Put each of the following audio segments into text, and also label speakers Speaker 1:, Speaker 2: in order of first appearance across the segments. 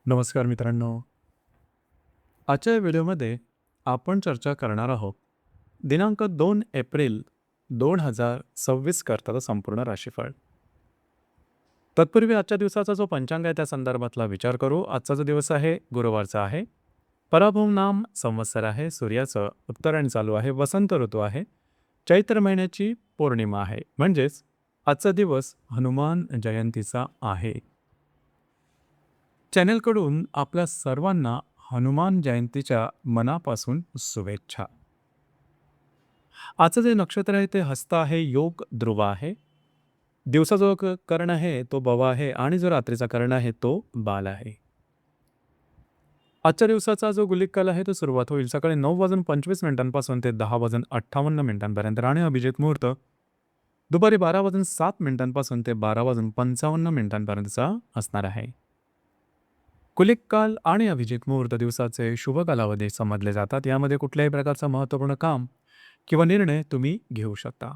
Speaker 1: नमस्कार मित्रांनो. आजच्या व्हिडिओमध्ये आपण चर्चा करणार आहोत दिनांक 2 एप्रिल 2026 करताचा संपूर्ण राशीफळ. तत्पूर्वी आजच्या दिवसाचा जो पंचांग आहे त्या संदर्भातला विचार करू. आजचा जो दिवस आहे गुरुवारचा आहे. पराभव नाम संवत्सर आहे. सूर्याचं उत्तरायण चालू आहे. वसंत ऋतू आहे. चैत्र महिन्याची पौर्णिमा आहे. म्हणजेच आजचा दिवस हनुमान जयंतीचा आहे. चॅनेलकडून आपल्या सर्वांना हनुमान जयंतीच्या मनापासून शुभेच्छा. आजचं जे नक्षत्र आहे ते हस्त आहे. योग ध्रुव आहे. दिवसा जो कर्ण आहे तो बवा आहे आणि जो रात्रीचा कर्ण आहे तो बाल आहे. आजच्या दिवसाचा जो गुलिक काल आहे तो सुरुवात होईल सकाळी 9:25 ते 10:58 आणि अभिजित मुहूर्त दुपारी 12:07 ते 12:55 असणार आहे. कुलिक काल आणि अभिजित मुहूर्त दिवसाचे शुभ कालावधी समजले जातात. यामध्ये कुठल्याही प्रकारचं महत्त्वपूर्ण काम किंवा निर्णय तुम्ही घेऊ शकता.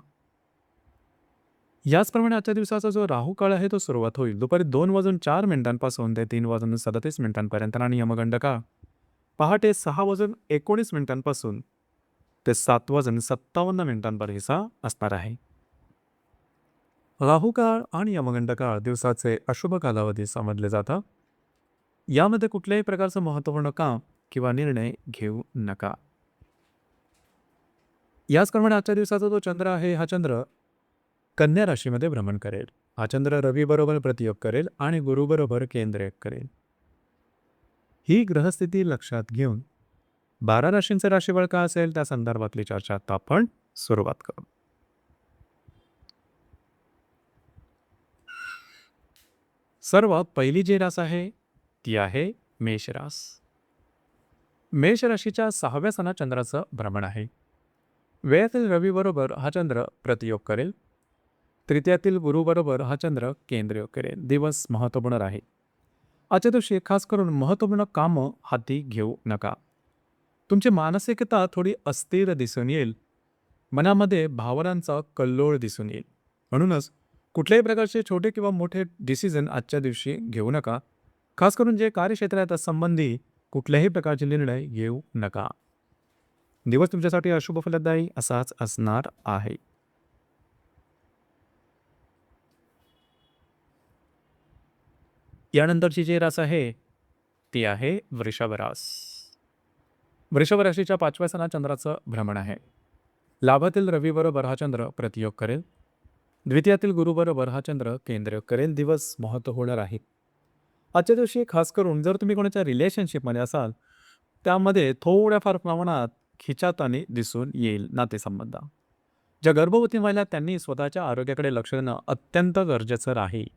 Speaker 1: याचप्रमाणे आजच्या दिवसाचा जो राहू काळ आहे तो सुरुवात होईल दुपारी 2:04 ते 3:37 आणि यमगंड काळ पहाटे 6:19 ते 7:57 असणार आहे. राहू काळ आणि यमगंड काळ दिवसाचे अशुभ कालावधी समजले जातात. यामध्ये कुठल्याही प्रकारचं महत्त्वपूर्ण काम किंवा निर्णय घेऊ नका. याचप्रमाणे आजच्या दिवसाचा जो चंद्र आहे हा चंद्र कन्या राशीमध्ये भ्रमण करेल. हा चंद्र रवी बरोबर प्रतियोग करेल आणि गुरु बरोबर केंद्र करेल. ही ग्रहस्थिती लक्षात घेऊन 12 राशींचे राशीफळ का असेल त्या संदर्भातली चर्चा आता आपण सुरुवात करू. सर्वात पहिली जी रास आहे ती आहे मेष रास. मेष राशीच्या 6व्या सणात चंद्राचं भ्रमण आहे. वेळातील रवी बरोबर हा चंद्र प्रतियोग करेल. तृतीयातील गुरु बरोबर हा चंद्र केंद्रयोग करेल. दिवस महत्त्वपूर्ण राहील. आजच्या दिवशी खास करून महत्त्वपूर्ण कामं हाती घेऊ नका. तुमची मानसिकता थोडी अस्थिर दिसून येईल. मनामध्ये भावनांचा कल्लोळ दिसून येईल. म्हणूनच कुठल्याही प्रकारचे छोटे किंवा मोठे डिसिजन आजच्या दिवशी घेऊ नका. खास करून जे कार्यक्षेत्रात संबंधी कुठल्याही प्रकारचे निर्णय घेऊ नका. दिवस तुमच्यासाठी अशुभ फलदायी असाच असणार आहे. यानंतरची जी रास आहे ती आहे वृषभ रास. वृषभ राशीच्या 5व्या सणात चंद्राचं भ्रमण आहे. लाभातील रवी बरोबर हा चंद्र प्रतियोग करेल. द्वितीयातील गुरु बरोबर हा चंद्र केंद्रयोग करेल. दिवस महत्त्वपूर्ण राहील. आजच्या दिवशी खास करून जर तुम्ही कोणाच्या रिलेशनशिपमध्ये असाल त्यामध्ये थोड्याफार प्रमाणात खिचाताणी दिसून येईल नातेसंबंध. ज्या गर्भवती महिला त्यांनी स्वतःच्या आरोग्याकडे लक्ष देणं अत्यंत गरजेचं राहील.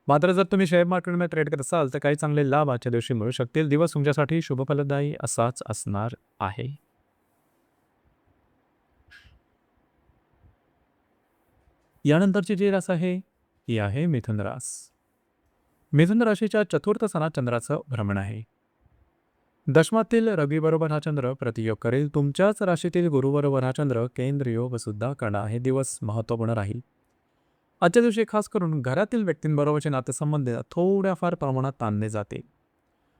Speaker 1: मात्र जर तुम्ही शेअर मार्केटमध्ये ट्रेड करत असाल तर काही चांगले लाभ आजच्या दिवशी मिळू शकतील. दिवस तुमच्यासाठी शुभफलदायी असाच असणार आहे. यानंतरची जी रास आहे ती आहे मिथुन रास. मिथुन राशीच्या 4थ्या सणात चंद्राचं भ्रमण आहे. दशमातील रवी बरोबर हा चंद्र प्रतियोग करेल. तुमच्याच राशीतील गुरु बरोबर हा चंद्र केंद्र योग सुद्धा करणार. हे दिवस महत्त्वपूर्ण राहील. आजच्या दिवशी खास करून घरातील व्यक्तींबरोबरचे नातेसंबंध थोड्याफार प्रमाणात ताणले जाते.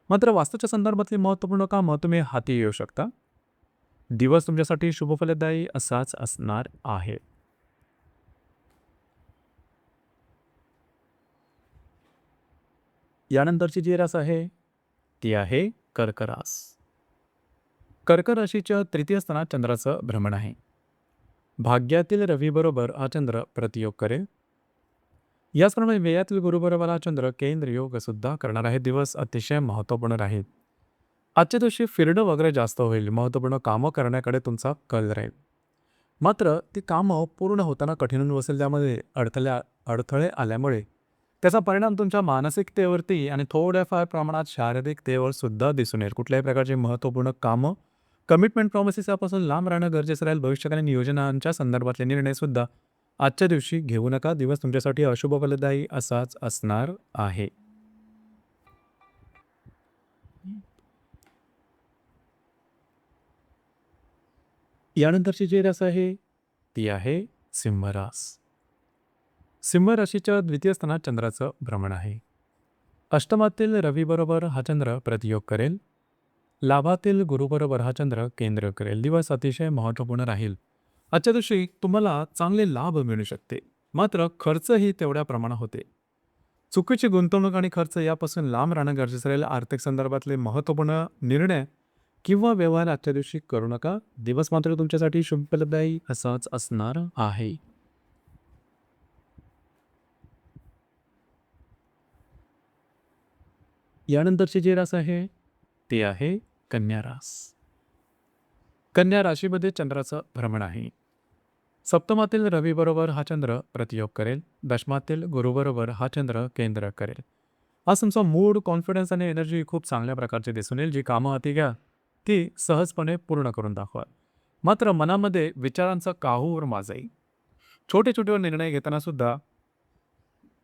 Speaker 1: मात्र वास्तूच्या संदर्भातली महत्त्वपूर्ण कामं तुम्ही हाती येऊ शकता. दिवस तुमच्यासाठी शुभफलदायी असाच असणार आहे. यानंतरची जी रास आहे ती आहे कर्क रास. कर्क राशीच्या 3य स्थानात चंद्राचं भ्रमण आहे. भाग्यातील रवी बरोबर हा चंद्र प्रतियोग करेल. याचप्रमाणे व्ययातील गुरु बरोबर हा चंद्र केंद्र योग सुद्धा करणार आहे. दिवस अतिशय महत्त्वपूर्ण राहील. आजच्या दिवशी फिरणं वगैरे जास्त होईल. महत्त्वपूर्ण कामं करण्याकडे तुमचा कल राहील. मात्र ती कामं पूर्ण होताना कठीण होऊन बसेल. त्यामध्ये अडथळे आल्यामुळे त्याचा परिणाम तुमच्या मानसिकतेवरती आणि थोड्याफार प्रमाणात शारीरिकतेवर सुद्धा दिसून येईल. कुठल्याही प्रकारची महत्त्वपूर्ण कामं कमिटमेंट प्रॉमिसेस यापासून लांब राहणं गरजेचं राहील. भविष्यकालीन नियोजनांच्या संदर्भातले निर्णय सुद्धा आजच्या दिवशी घेऊ नका. दिवस तुमच्यासाठी अशुभ फलदायी असाच असणार आहे. यानंतरची जी रास आहे ती आहे सिंह रास. सिंह राशीच्या 2य स्थानात चंद्राचं भ्रमण आहे. अष्टमातील रवीबरोबर हा चंद्र प्रतियोग करेल. लाभातील गुरुबरोबर हा चंद्र केंद्र करेल. दिवस अतिशय महत्त्वपूर्ण राहील. आजच्या दिवशी तुम्हाला चांगले लाभ मिळू शकते, मात्र खर्चही तेवढ्या प्रमाणात होते. चुकीची गुंतवणूक आणि खर्च यापासून लांब राहणं गरजेचं राहील. आर्थिक संदर्भातले महत्त्वपूर्ण निर्णय किंवा व्यवहार आजच्या दिवशी करू नका. दिवस मात्र तुमच्यासाठी शुभफलदायी असाच असणार आहे. यानंतरची जी रास आहे ती आहे कन्या रास. कन्या राशीमध्ये चंद्राचं भ्रमण आहे. सप्तमातील रवीबरोबर हा चंद्र प्रतियोग करेल. दशमातील गुरुबरोबर हा चंद्र केंद्र करेल. आज तुमचा मूड, कॉन्फिडन्स आणि एनर्जी खूप चांगल्या प्रकारची दिसून येईल. जी कामं हाती घ्या ती सहजपणे पूर्ण करून दाखवा. मात्र मनामध्ये विचारांचा काहूर माजाई. छोटे छोटे निर्णय घेताना सुद्धा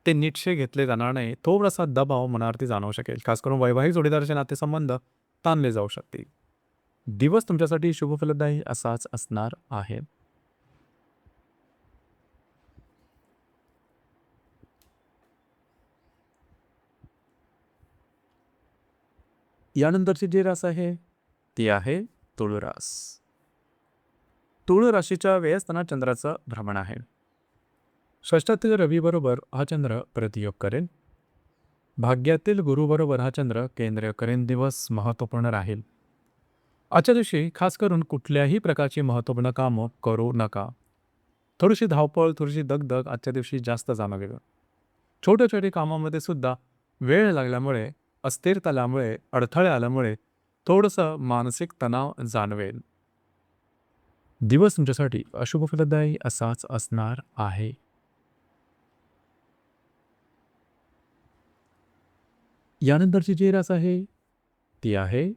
Speaker 1: ते नीटशे घेतले जाणार नाही. थोडासा दबाव मनावरती जाणवू शकेल. खास करून वैवाहिक जोडीदाराचे नातेसंबंध ताणले जाऊ शकतील. दिवस तुमच्यासाठी शुभफलदायी असाच असणार आहे. यानंतरची जी रास आहे ती आहे तुळ रास. तुळ राशीच्या व्ययस्थानात चंद्राचं भ्रमण आहे. षष्ठातील रवीबरोबर हा चंद्र प्रतियोग करेल. भाग्यातील गुरुबरोबर हा चंद्र केंद्र करेन. दिवस महत्त्वपूर्ण राहील. आजच्या दिवशी खास करून कुठल्याही प्रकारची महत्त्वपूर्ण कामं करू नका. थोडीशी धावपळ, थोडीशी दगदग आजच्या दिवशी जास्त जाणवेल. छोट्या छोट्या कामामध्ये सुद्धा वेळ लागल्यामुळे, अस्थिरता आल्यामुळे, अडथळे आल्यामुळे थोडंसं मानसिक तणाव जाणवेल. दिवस तुमच्यासाठी अशुभ फलदायी असाच असणार आहे. यानंतरची जी रास आहे ती आहे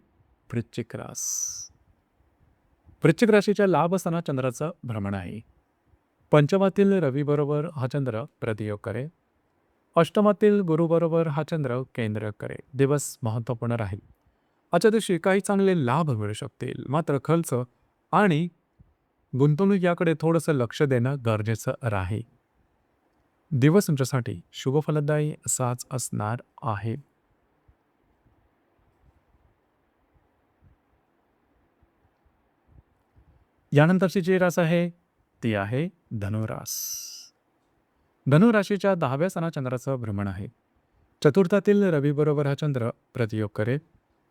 Speaker 1: वृश्चिक रास. वृश्चिक राशीच्या लाभ असताना चंद्राचं भ्रमण आहे. पंचमातील रवीबरोबर हा चंद्र प्रतियोग करेल. अष्टमातील गुरुबरोबर हा चंद्र केंद्र करेल. दिवस महत्त्वपूर्ण राहील. आजच्या दिवशी काही चांगले लाभ मिळू शकतील, मात्र खर्च आणि गुंतवणूक याकडे थोडंसं लक्ष देणं गरजेचं राहील. दिवस तुमच्यासाठी शुभफलदायी असाच असणार आहे. यानंतरची जी रास आहे ती आहे धनुरास. धनुराशीच्या 10व्या स्थानात चंद्राचं भ्रमण आहे. चतुर्थातील रवीबरोबर हा चंद्र प्रतियोग करेल.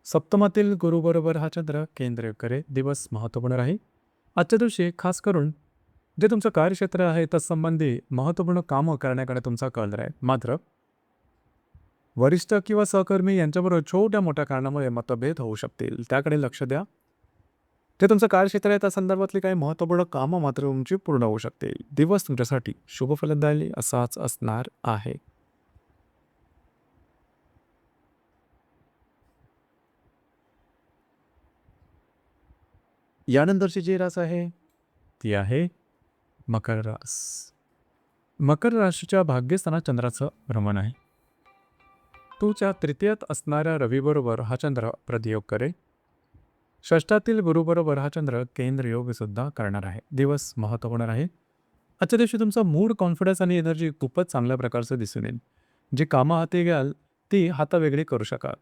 Speaker 1: सप्तमातील गुरुबरोबर हा चंद्र केंद्र करेल. दिवस महत्त्वपूर्ण राहील. आजच्या दिवशी खास करून जे तुमचं कार्यक्षेत्र आहे तत्संबंधी महत्त्वपूर्ण कामं करण्याकडे तुमचा कल राहील. मात्र वरिष्ठ किंवा सहकर्मी यांच्याबरोबर छोट्या मोठ्या कारणामुळे मतभेद होऊ शकतील. त्याकडे लक्ष द्या. जे तुमचं कार्यक्षेत्र आहे त्या संदर्भातली काही महत्त्वपूर्ण कामं मात्र तुमची पूर्ण होऊ शकतील. दिवस तुमच्यासाठी शुभफलदायी असाच असणार आहे. यानंतरची जी रास आहे ती आहे मकर रास. मकर राशीच्या भाग्यस्थानात चंद्राचं भ्रमण आहे. तुमच्या तृतीयात असणाऱ्या रवीबरोबर हा चंद्र प्रतियोग करेल. षष्ठातील गुरुबरोबर हा चंद्र केंद्र योग सुद्धा करणार आहे. दिवस महत्त्वपूर्ण आहे. आजच्या दिवशी तुमचा मूड, कॉन्फिडन्स आणि एनर्जी खूपच चांगल्या प्रकारचं दिसून येईल. जी कामं हाती घ्याल ती हातावेगळी करू शकाल.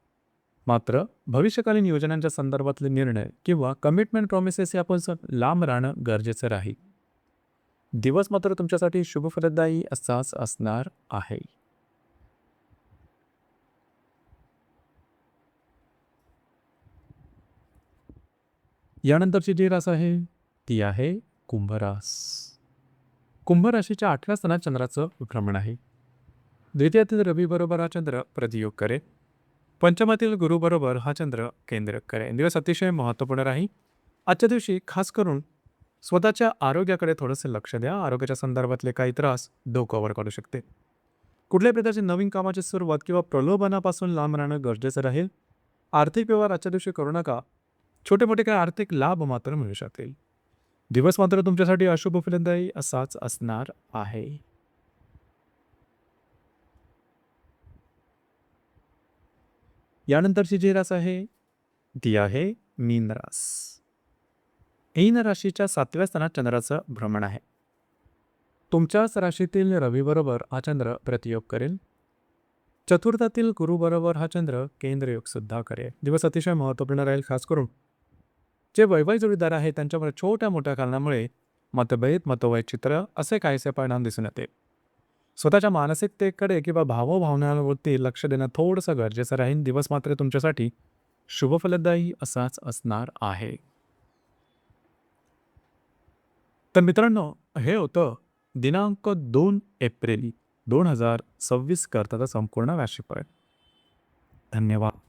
Speaker 1: मात्र भविष्यकालीन योजनांच्या संदर्भातले निर्णय किंवा कमिटमेंट प्रॉमिसेस यापासून लांब राहणं गरजेचं राहील. दिवस मात्र तुमच्यासाठी शुभफलदायी असाच असणार आहे. यानंतरची जी रास आहे ती आहे कुंभरास. कुंभ राशीच्या 8व्या स्थानात चंद्राचं भ्रमण आहे. द्वितीयातील रवीबरोबर हा चंद्र प्रतियोग करेल. पंचमातील गुरुबरोबर हा चंद्र केंद्र करेल. दिवस अतिशय महत्त्वपूर्ण राहील. आजच्या दिवशी खास करून स्वतःच्या आरोग्याकडे थोडंसं लक्ष द्या. आरोग्याच्या संदर्भातले काही त्रास डोक्यावर काढू शकते. कुठल्याही प्रकारची नवीन कामाची सुरुवात किंवा प्रलोभनापासून लांब राहणं गरजेचं राहील. आर्थिक व्यवहार आजच्या दिवशी करू नका. छोटे मोठे काही आर्थिक लाभ मात्र मिळू शकतील. दिवस मात्र तुमच्यासाठी अशुभ फलदायी असाच असणार आहे. यानंतरची जी रास आहे ती आहे मीन रास. मीन राशीच्या 7व्या स्थानात चंद्राचं भ्रमण आहे. तुमच्याच राशीतील रवीबरोबर हा चंद्र प्रतियोग करेल. चतुर्थातील गुरुबरोबर हा चंद्र केंद्रयोग सुद्धा करेल. दिवस अतिशय महत्त्वपूर्ण राहील, खास करून जे वैवाहिक जोडीदार आहेत त्यांच्यामध्ये छोट्या मोठ्या कारणामुळे मतभेद, मतवैचित्र असे काहीसे परिणाम दिसून येते. स्वतःच्या मानसिकतेकडे किंवा भावभावनांवरती लक्ष देणं थोडंसं गरजेचं राहील. दिवस मात्र तुमच्यासाठी शुभफलदायी असाच असणार आहे. तर मित्रांनो, हे होतं दिनांक 2 एप्रिल 2026 करताचा संपूर्ण राशीफळ. धन्यवाद.